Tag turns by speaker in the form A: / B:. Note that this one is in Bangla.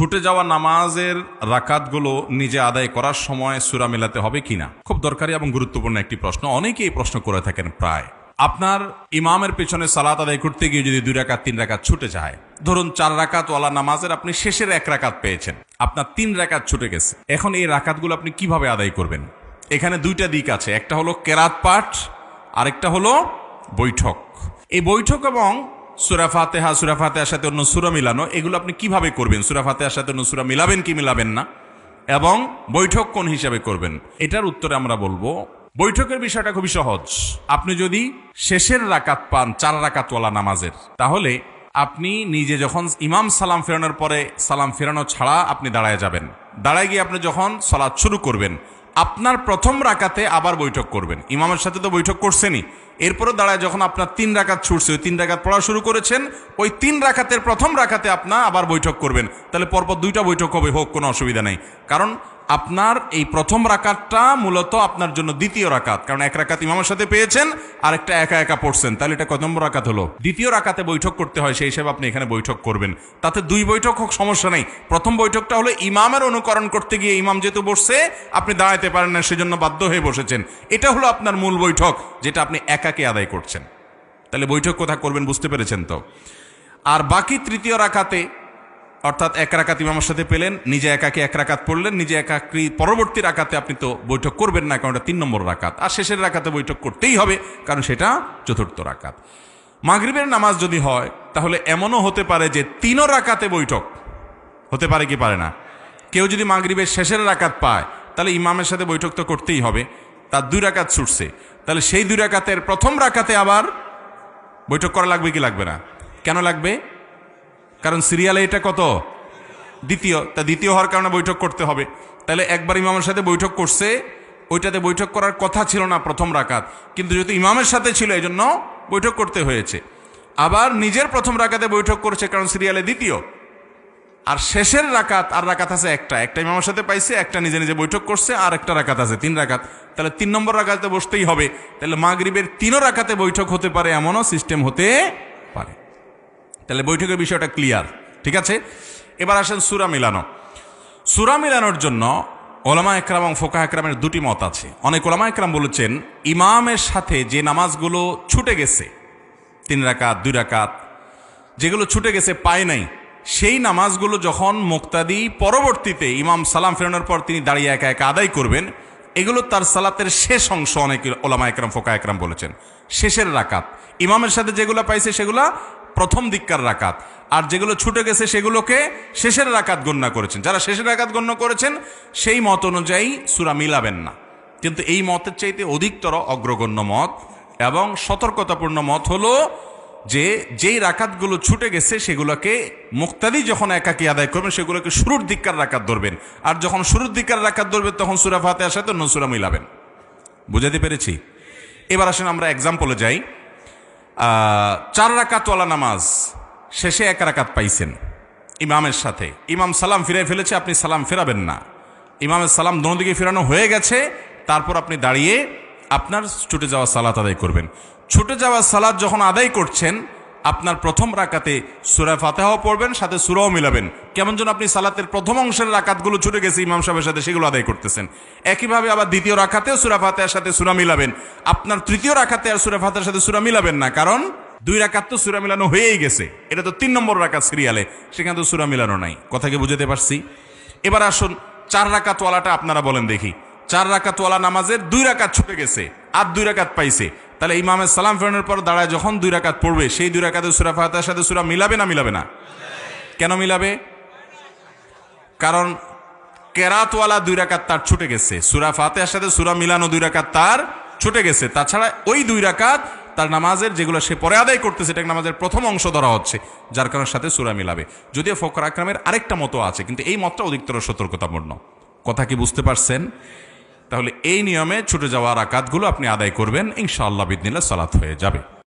A: ছুটে যাওয়া নামাজের রাকাতগুলো নিজে আদায় করার সময় সূরা মেলাতে হবে কিনা, খুব দরকারি এবং গুরুত্বপূর্ণ একটি প্রশ্ন। অনেকেই এই প্রশ্ন করে থাকেন। প্রায় আপনার ইমামের পেছনে সালাত আদায় করতে গিয়ে যদি 2 রাকাত 3 রাকাত ছুটে যায়, ধরুন 4 রাকাত ওয়ালা নামাজের আপনি শেষের 1 রাকাত পেয়েছেন, আপনার 3 রাকাত ছুটে গেছে। এখন এই রাকাতগুলো আপনি কিভাবে আদায় করবেন? এখানে দুইটা দিক আছে, একটা হলো কেরাত পাঠ, আরেকটা হলো বৈঠক। এই বৈঠক এবং সূরা ফাতিহার সাথে অন্য সূরা মিলানো, এগুলো আপনি কিভাবে করবেন? সূরা ফাতিহার সাথে অন্য সূরা মিলাবেন কি মিলাবেন না, এবং বৈঠক কোন হিসাবে করবেন, এটার উত্তরে আমরা বলবো বৈঠকের বিষয়টা খুবই সহজ। আপনি যদি শেষের রাকাত পান 4 রাকাতওয়ালা নামাজের, তাহলে আপনি নিজে যখন ইমাম সালাম ফেরানোর পরে সালাম ফেরানো ছাড়া আপনি দাঁড়ায় যাবেন, দাঁড়ায় গিয়ে আপনি যখন সালাত শুরু করবেন, আপনার প্রথম রাকাতে আবার বৈঠক করবেন। ইমামের সাথে তো বৈঠক করছেনই, এরপরে দাঁড়ায় যখন আপনার 3 রাকাত ছুটছে, ওই 3 রাকাত পড়া শুরু করেছেন, ওই 3 রাকাতের প্রথম রাকাতে আপনার আবার বৈঠক করবেন। তাহলে পরপর 2টা বৈঠক হবে, হোক, কোনো অসুবিধা নেই। কারণ আপনার এই প্রথম রাকাতটা মূলত আপনার জন্য দ্বিতীয় রাকাত, কারণ 1 রাকাত ইমামের সাথে পেয়েছেন, আর একটা একা একা পড়ছেন, তাহলে এটা কত নম্বর রাকাত হলো? দ্বিতীয় রাকাতে বৈঠক করতে হয়, সেই হিসেবে আপনি এখানে বৈঠক করবেন। তাতে 2 বৈঠক হোক, সমস্যা নেই। প্রথম বৈঠকটা হলো ইমামের অনুকরণ করতে গিয়ে, ইমাম যেহেতু বসছে আপনি দাঁড়াইতে পারেন না, সেজন্য বাধ্য হয়ে বসেছেন, এটা হলো আপনার মূল বৈঠক, যেটা আপনি একাকে আদায় করছেন। তাহলে বৈঠক কোথা করবেন বুঝতে পেরেছেন তো? আর বাকি তৃতীয় রাকাতে, অর্থাৎ 1 রাকাত ইমামের সাথে পেলেন, নিজে একাকে 1 রাকাত পড়লেন, নিজে একাকি পরবর্তী রাকাতে আপনি তো বৈঠক করবেন না, কারণ এটা 3 নম্বর রাকাত। আর শেষের রাকাতে বৈঠক করতেই হবে, কারণ সেটা 4র্থ রাকাত। মাগরিবের নামাজ যদি হয়, তাহলে এমনও হতে পারে যে 3 রাকাতে বৈঠক হতে পারে কি পারে না? কেউ যদি মাগরিবের শেষের রাকাত পায়, তাহলে ইমামের সাথে বৈঠক তো করতেই হবে। তার 2 রাকাত ছুটছে, তাহলে সেই 2 রাকাতের প্রথম রাকাতে আবার বৈঠক করা লাগবে কি লাগবে না? কেন লাগবে? কারণ সিরিয়ালে এটা কত? দ্বিতীয়। তা দ্বিতীয় হওয়ার কারণে বৈঠক করতে হবে। তাহলে একবার ইমামের সাথে বৈঠক করছে, ওইটাতে বৈঠক করার কথা ছিল না প্রথম রাকাত, কিন্তু যেহেতু ইমামের সাথে ছিল এই জন্য বৈঠক করতে হয়েছে। আবার নিজের প্রথম রাকাতে বৈঠক করছে, কারণ সিরিয়ালে দ্বিতীয়। আর শেষের রাকাত, আর রাকাত আছে একটা ইমামের সাথে পাইছে, একটা নিজে নিজে বৈঠক করছে, আর একটা রাকাত আছে 3 রাকাত। তাহলে 3 নম্বর রাকাতে বসতেই হবে। তাহলে মাগরিবের 3 রাকাতে বৈঠক হতে পারে, এমনও সিস্টেম হতে পারে। তাহলে বৈঠকের বিষয়টা ক্লিয়ার, ঠিক আছে? এবার আসেন সূরা মিলানো। সূরা মিলানোর জন্য ওলামা একরাম এবং ফোকাহ একরামের 2টি মত আছে। অনেক ওলামা একরাম বলেছেন, ইমামের সাথে যে নামাজগুলো ছুটে গেছে, 3 রাকাত 2 রাকাত, যেগুলো ছুটে গেছে পায় নাই, সেই নামাজগুলো যখন মুক্তাদি পরবর্তীতে ইমাম সালাম ফেরানোর পর তিনি দাঁড়িয়ে একা একা আদায় করবেন, এগুলো তার সালাতের শেষ অংশ। অনেক ওলামা একরাম ফোকাহ একরাম বলেছেন শেষের রাকাত। ইমামের সাথে যেগুলো পাইছে সেগুলো প্রথম দিককার রাকাত, আর যেগুলো ছুটে গেছে সেগুলোকে শেষের রাকাত গণ্য করেছেন। যারা শেষের রাকাত গণ্য করেছেন সেই মত অনুযায়ী সূরা মিলাবেন না। কিন্তু এই মতের চাইতে অধিকতর অগ্রগণ্য মত এবং সতর্কতাপূর্ণ মত হলো যে যেই রাকাতগুলো ছুটে গেছে সেগুলোকে মুক্তাদি যখন একাকী আদায় করবেন, সেগুলোকে শুরুর দিককার রাকাত ধরবেন, আর যখন শুরুর দিককার রাকাত ধরবেন তখন সূরা ফাতিহার সাথে অন্য সূরা মিলাবেন। বুঝাতে পেরেছি? এবার আসেন আমরা এক্সাম্পলে যাই। 4 রাকাতওয়ালা নামাজ, শেষে 1 রাকাত পাইছেন ইমামের সাথে, ইমাম সালাম ফিরে ফেলেছে, আপনি সালাম ফেরাবেন না, ইমামের সালাম দোনোদিকে ফেরানো হয়ে গেছে, তারপর আপনি দাঁড়িয়ে আপনার ছুটে যাওয়া সালাত আদায় করবেন। ছুটে যাওয়া সালাত যখন আদায় করছেন, আপনার প্রথম রাকাতে সূরা ফাতিহাও পড়বেন, সাথে সূরাও মিলাবেন। কেমন যেন আপনি সালাতের প্রথম অংশের রাকাতগুলো ছুটে গেছে ইমাম সাহেবের সাথে, সেগুলো আদায় করতেছেন। একইভাবে আবার দ্বিতীয় রাকাতেও সূরা ফাতিহার সাথে সূরা মিলাবেন। আপনার তৃতীয় রাকাতে আর সূরা ফাতিহার সাথে সূরা মিলাবেন না, কারণ 2 রাকাত তো সূরা মিলানো হয়েই গেছে, এটা তো 3 নম্বর রাকাত সিরিয়ালে, সেখানে তো সূরা মিলানো নাই। কথা কি বুঝতে পারছি? এবার আসুন 4 রাকাতওয়ালাটা আপনারা বলেন দেখি। 4 রাকাতওয়ালা নামাজের 2 রাকাত ছুটে গেছে, আর 2 রাকাত পাইছে, তাহলে ইমামের সালাম ফেরানোর পর দাঁড়ায় যখন 2 রাকাত পড়বে, সেই 2 রাকাতে সূরা ফাতিহার সাথে সূরা মিলাবে না মিলাবে না? কেন মিলাবে? কারণ কেরাতওয়ালা 2 রাকাত তার ছুটে গেছে, সূরা ফাতিহার সাথে সূরা মিলানো 2 রাকাত তার ছুটে গেছে। তাছাড়া ওই 2 রাকাত তার নামাজের যেগুলো সে পরে আদায় করতেছে, এটা নামাজের প্রথম অংশ ধরা হচ্ছে, যার কারণে সাথে সূরা মিলাবে। যদিও ফোকাহ একরামের আরেকটা মতো আছে, কিন্তু এই মতটা অধিকতর সতর্কতাপূর্ণ। কথা কি বুঝতে পারছেন? তাহলে এই নিয়মে ছুটে যাওয়া রাকাতগুলো আপনি আদায় করবেন, ইনশাআল্লাহ বিইذনিল্লাহ সালাত হয়ে যাবে।